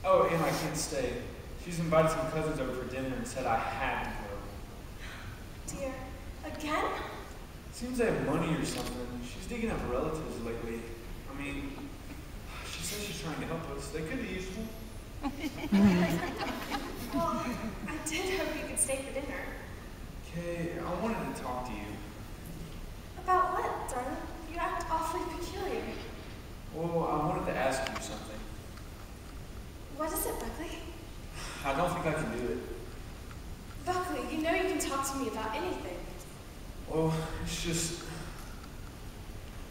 Oh, and I can't stay. She's invited some cousins over for dinner and said I had to go. Dear, again? Seems they have money or something. She's digging up relatives lately. I mean, she says she's trying to help us. They could be useful. Well, I did hope you could stay for dinner. Kay, I wanted to talk to you. About what, darling? You act awfully peculiar. Well, I wanted to ask you something. What is it, Buckley? I don't think I can do it. Buckley, you know you can talk to me about anything. Well, it's just...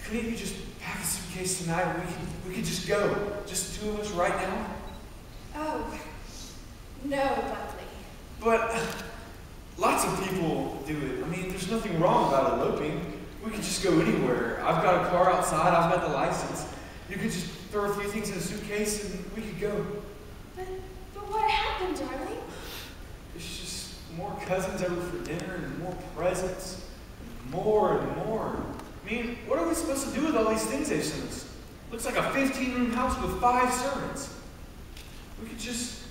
Couldn't you just pack a suitcase tonight and we could just go? Just the two of us right now? Oh, no, Buckley. But lots of people do it. I mean, there's nothing wrong about eloping. We could just go anywhere. I've got a car outside. I've got the license. You could just throw a few things in a suitcase and we could go. But what happened, darling? It's just more cousins over for dinner and more presents. More and more. I mean, what are we supposed to do with all these things they've sent us? Looks like a 15-room house with 5 servants. We could just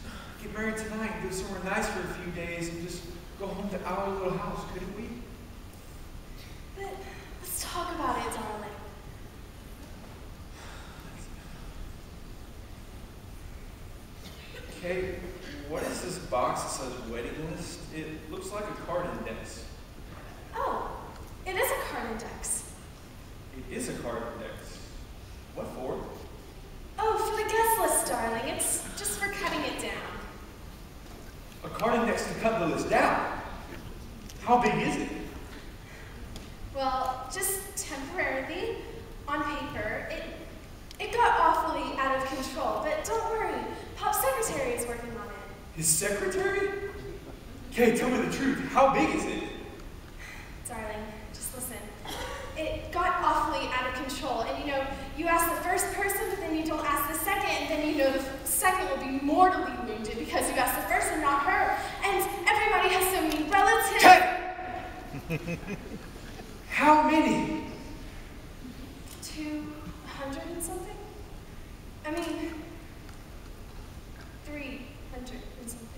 get married tonight and go somewhere nice for a few days and just go home to our little house, couldn't we? But let's talk about it, darling. Kate, what is this box that says wedding list? It looks like a card index. Oh, it is a card index. It is a card index. What for? Oh, for the guest list, darling. It's just for cutting it down. A card index to cut the list down? How big is it? Well, just temporarily, on paper, it got awfully out of control, but don't worry, Pop's secretary is working on it. His secretary? Kay, tell me the truth. How big is it? Darling, just listen. It got awfully out of control, and you ask the first person, but then you don't ask the second, and then the second will be mortally wounded because you asked the first and not her, and everybody has so many relatives. Kay! How many? 200 and something? I mean, 300 and something.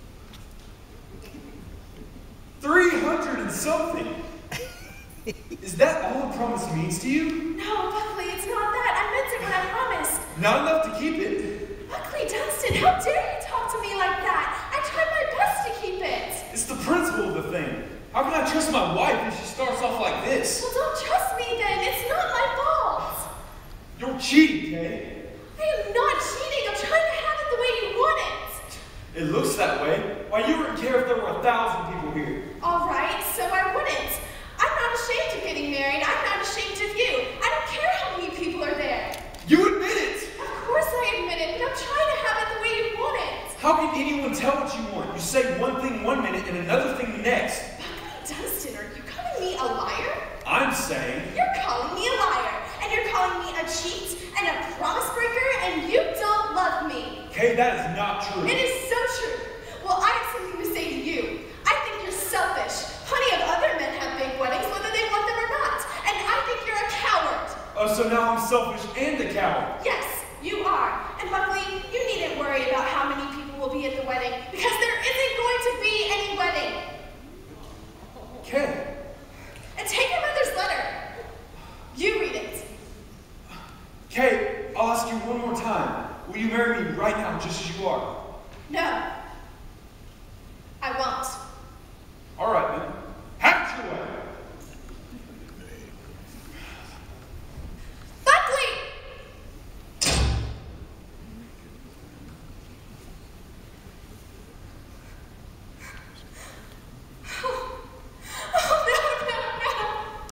300 and something? Is that all a promise means to you? No, Buckley, it's not that. I meant it when I promised. Not enough to keep it. Buckley, Dunstan, how dare you talk to me like that? I tried my best to keep it. It's the principle of the thing. How can I trust my wife if she starts off like this? Well, don't trust me then. It's not my fault. You're cheating, Kay. I am not cheating. I'm trying to have it the way you want it. It looks that way. Why, you wouldn't care if there were 1,000 people here. All right, so I wouldn't. I'm not ashamed of getting married. I'm not ashamed of you. I don't care how many people are there. You admit it! Of course I admit it, but I'm trying to have it the way you want it. How can anyone tell what you want? You say one thing one minute and another thing the next. Buckley Dunstan, are you calling me a liar? I'm saying... You're calling me a liar, and you're calling me a cheat and a promise breaker, and you don't love me. Kay, that is not true. It is so true. Well, I have something to say to you. I think you're selfish. Plenty of other men have big weddings, whether they want them or not. And I think you're a coward. Oh, so now I'm selfish and a coward. Yes, you are. And Buckley, you needn't worry about how many people will be at the wedding, because there isn't going to be any wedding. Kay. And take your mother's letter. You read it. Kay, I'll ask you one more time. Will you marry me right now, just as you are? No. I won't.